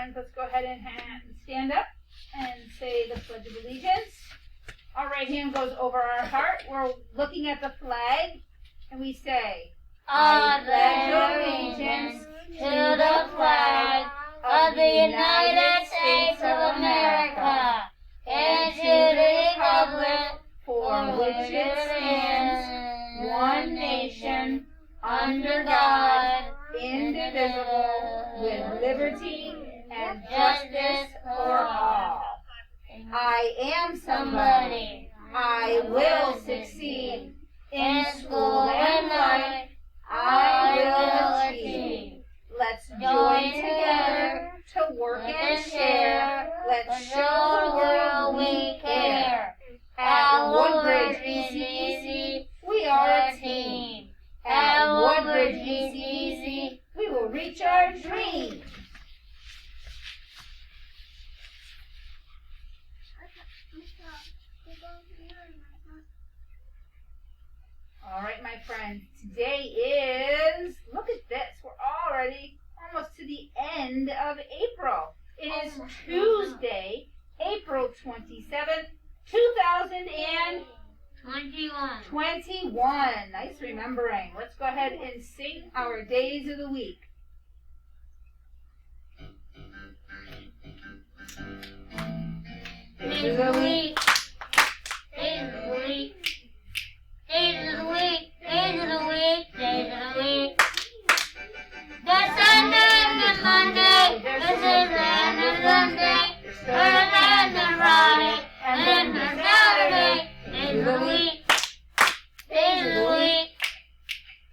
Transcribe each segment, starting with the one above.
friends, let's go ahead and stand up and say the Pledge of Allegiance. Our right hand goes over our heart. We're looking at the flag, and we say, I pledge allegiance to the flag of the United States of America and to the republic for which it stands, one nation, under God, indivisible, with liberty and justice for all. I am somebody. I will succeed in school and life. I will achieve. Let's join together to work and share. Let's show the world we care. At Woodbridge ECEC, we are a team. At Woodbridge ECEC, we will reach our dream. All right, my friends, today is, look at this, we're already almost to the end of April. It is Tuesday, April 27th, 2021. Nice remembering. Let's go ahead and sing our days of the week. Days of the week. Days of the week. Days of the week. Days of the week. Days of the week. There's Sunday and Monday. There's Sunday. There's Friday. And then there's Saturday. Days of the week. Days of the week.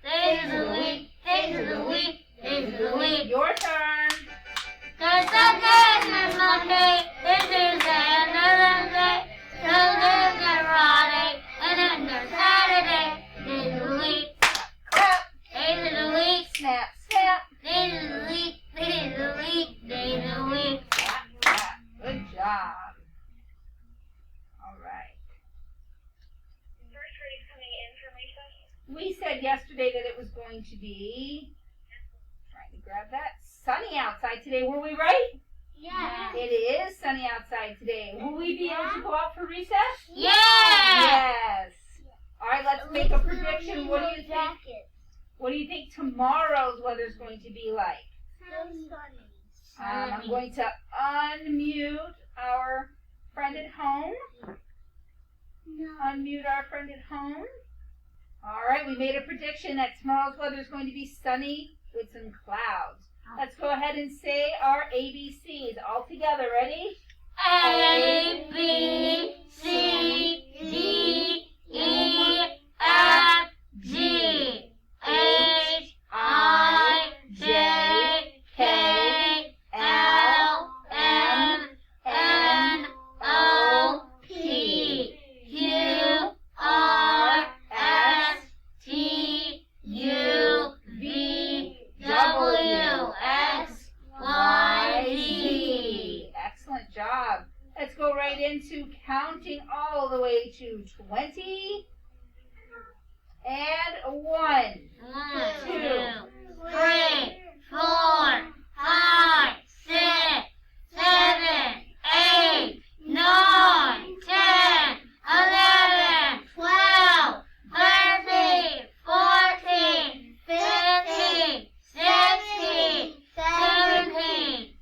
Days of the week. Days of the week. Days of the week. Your turn. There's Sunday and there's Monday. There's Tuesday and there's Wednesday. There's Friday. And then there's Saturday. Days of the week. Days of the week. Snap, snap. Days of the week. Days of the week. Days of the week. Good job. All right. Nursery coming in for recess? We said yesterday that it was going to be, trying to grab that, sunny outside today. Were we right? Yeah. It is sunny outside today. Will we be able to go out for recess? Yeah. Yes. All right, let's make a prediction. What do you think? What do you think tomorrow's weather is going to be like? I'm going to unmute our friend at home. Unmute our friend at home. All right, we made a prediction that tomorrow's weather is going to be sunny with some clouds. Let's go ahead and say our ABCs all together. Ready? A, B, C, D, E, F, G, H, I, J, K, L, M, N, O, P, Q, R, S, T, U, V, W, X, Y, Z. Excellent job. Let's go right into counting all the way to 20 and 1. 1, 2, 3, 4, 5, 6, 7, 8, 9, 10, 11, 12, 13, 14, 15, 16, 17,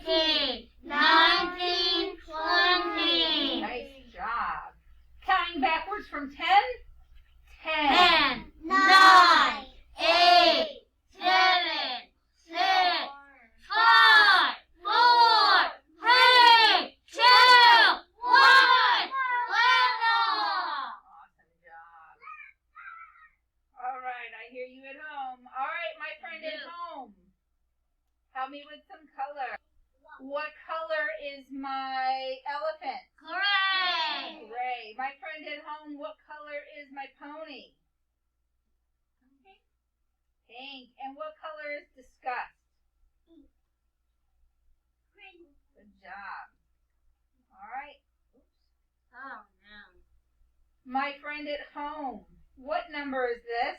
18, 19, 20. Nice job. Counting backwards from 10. 10, 9, 8, 7, 6, 5, 4, 3, 2, 1. Awesome job. All right, I hear you at home. All right, my friend at home. Help me with some color. What color is my elephant? Gray. Gray. My friend at home, what color is my pony? Pink. And what color is disgust? Good job. All right. Oops. Oh, no. My friend at home, what number is this?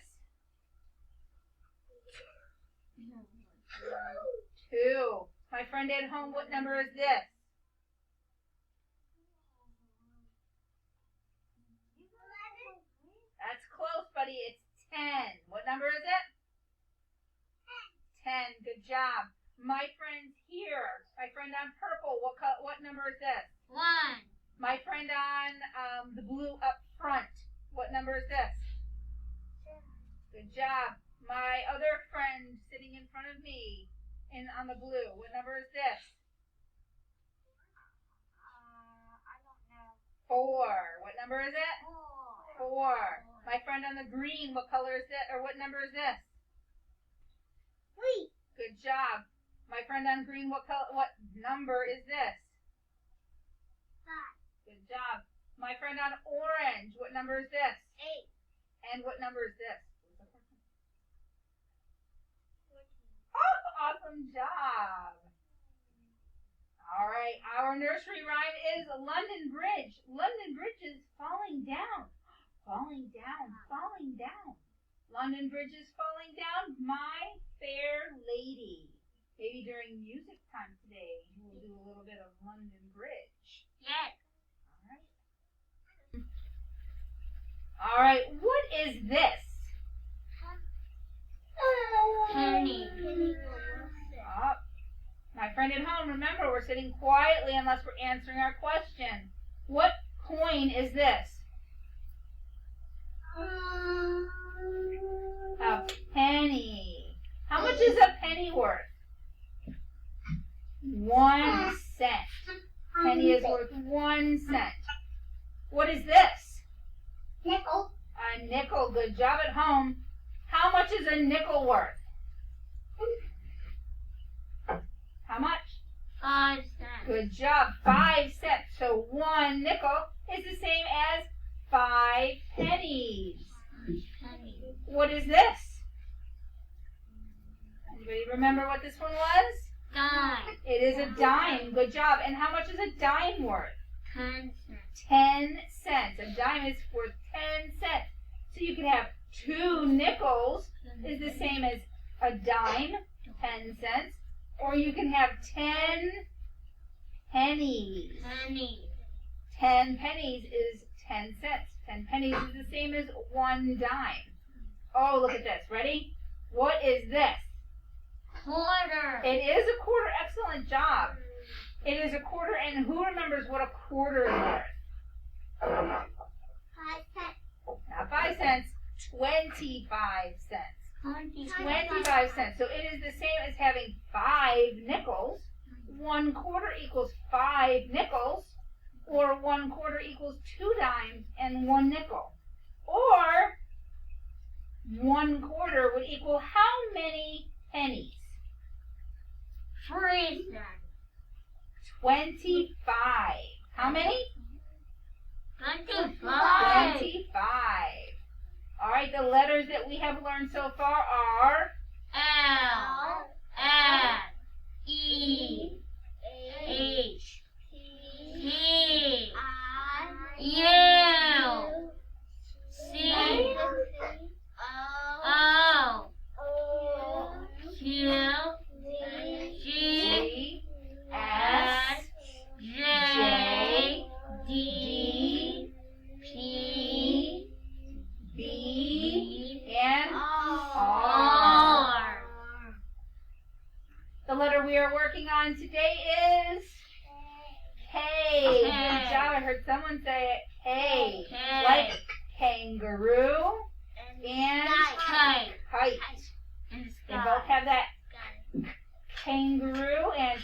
2. My friend friend at home, what number is this? That's close, buddy. It's 10. What number is it? 10. Good job. My friend's here. My friend on purple, what number is this? 1. My friend on the blue up front, what number is this? 7. Good job. My other friend sitting in front of me on the blue, what number is this? I don't know. 4. What number is it? 4. 4. My friend on the green, what color is that, or what number is this? 3. Good job. My friend on green, what number is this? 5. Good job. My friend on orange, what number is this? 8. And what number is this? 14. Oh, awesome job. All right, our nursery rhyme is London Bridge. London Bridge is falling down. Falling down, falling down. London Bridge is falling down, my fair lady. Maybe during music time today, we'll do a little bit of London Bridge. Yes. All right, what is this? Penny. Oh, my friend at home, remember, we're sitting quietly unless we're answering our question. What coin is this? A penny. How much is a penny worth? 1 cent. Penny is worth 1 cent. What is this? Nickel. A nickel. Good job at home. How much is a nickel worth? How much? 5 cents. Good job. 5 cents. So 1 nickel is the same as 5 pennies. Penny. What is this? Anybody remember what this one was? Dime. It is a dime. Good job. And how much is a dime worth? 10 cents. 10 cents. A dime is worth 10 cents. So you could have 2 nickels is the same as a dime, 10 cents. Or you can have 10 pennies. Penny. 10 pennies is 10 cents. 10 pennies is the same as 1 dime. Oh, look at this. Ready? What is this? Quarter. It is a quarter. Excellent job. It is a quarter, and who remembers what a quarter is worth? 5 cents. Not 5 cents, 25 cents. 25 cents. So it is the same as having 5 nickels. 1 quarter equals 5 nickels. Or 1 quarter equals 2 dimes and 1 nickel. Or 1 quarter would equal how many pennies? 3 cents. 25. How many? 25. 25. All right, the letters that we have learned so far are L. F. E. H. T. U. C. O. Q. G. S. J. D. P. B, and R. The letter we are working on today is K. Good job. I heard someone say it. K. K. Like kangaroo and Kite. kite. They both have that kangaroo and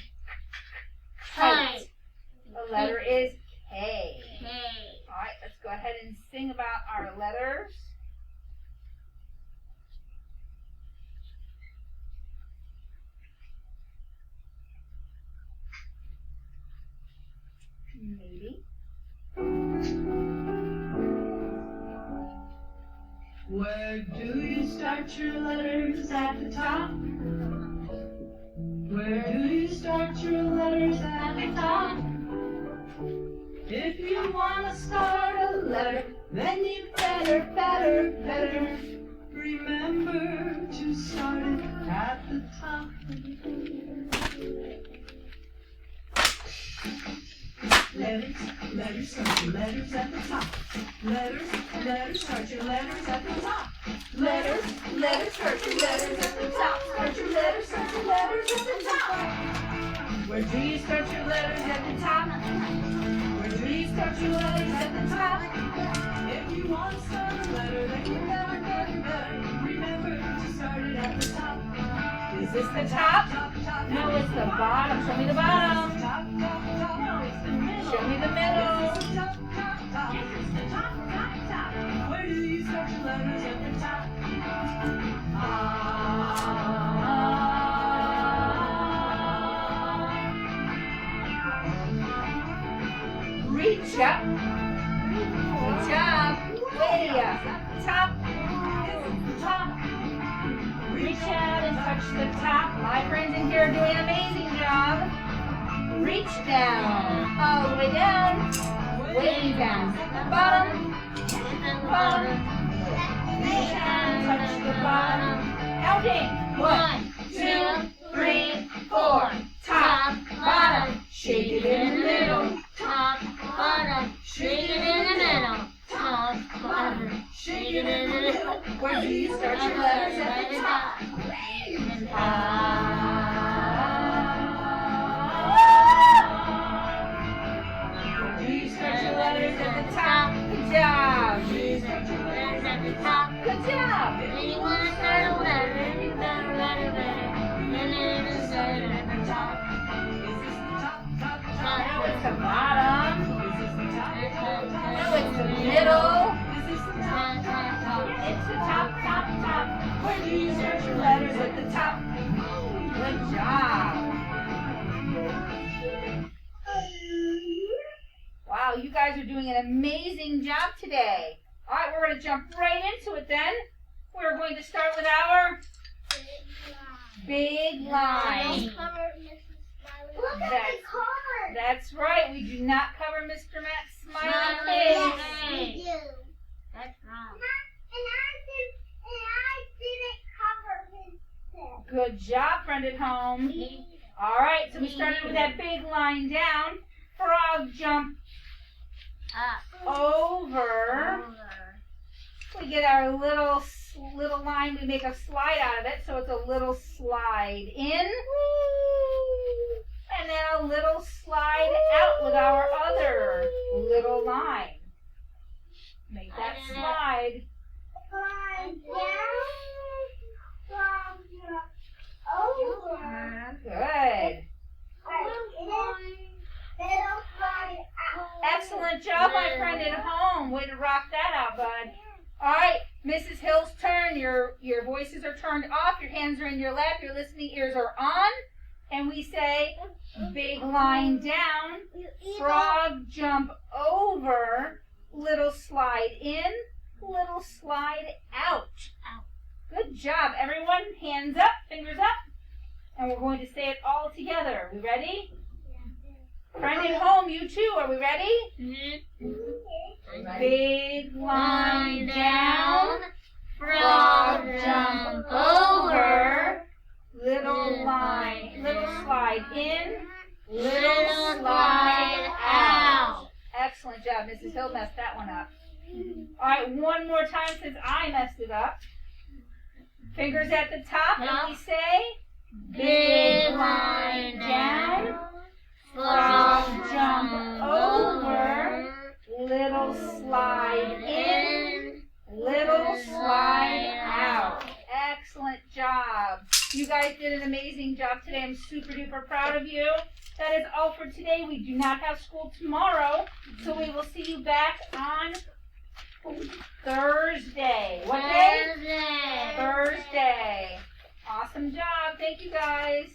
kite. The letter is K. K. All right, let's go ahead and sing about our letters. Maybe. Where do you start your letters at the top? Where do you start your letters at the top? If you want to start a letter, then you better remember to start it at the top. letters, letters, start your letters at the top. Letters, letters, start your letters at the top. Letters, letters, start your letters at the top. Start your letters at the top. Where do you start your letters at the top? Where do you start your letters at the top? If you want to start a letter, then you better, remember to start it at the top. Is this the top? No, it's the bottom. Show me the bottom. Show me the middle. Where do you start your letters at the top? Reach up. Good job. Way up. Top. Top. Reach out and touch the top. My friends in here are doing an amazing job. Reach down. All the way down. Way down. Bottom. Bottom. Reach out and touch the bottom. Counting. 1, 2, 3, 4. Top, bottom. Shake it in the middle. Top, bottom, shake it in the middle. Top, bottom, shake it in the middle. Where do you start your letters at the top? Where do you start your letters at the top? Good job. Start your letters at the top. Good job. When you want to start a letter, you better write it better. Then it is started at the top. Now it's the bottom. No, it's the middle. It's the top, top, top. Where do you start your letters at the top? Good job. Wow, you guys are doing an amazing job today. All right, we're going to jump right into it then. We're going to start with our big line. Look at the card. That's right. We do not cover Mr. Matt's smiling Smiling face. face. We do. That's wrong. And I didn't cover his head. Good job, friend at home. All right, so we started with that big line down. Frog jump Up. over. We get our little line. We make a slide out of it, so it's a little slide in. And then a little slide out with our other little line. Make that slide. Slide down. Slide over. Good. Middle slide out. Excellent job, my friend at home. Way to rock that out, bud. All right, Mrs. Hill's turn. Your voices are turned off. Your hands are in your lap. Your listening ears are on. And we say, big line down, frog jump over, little slide in, little slide out. Good job, everyone. Hands up, fingers up. And we're going to say it all together. We ready? Friend at home, you too. Are we ready? Big line down, frog jump over, little slide in, little slide out. Excellent job. Mrs. Hill messed that one up. All right, one more time since I messed it up. Fingers at the top, and we say, big line down, frog jump over, little slide in, little slide out. Excellent job. You guys did an amazing job today. I'm super duper proud of you. That is all for today. We do not have school tomorrow, so we will see you back on Thursday. What day? Thursday. Thursday. Awesome job. Thank you guys.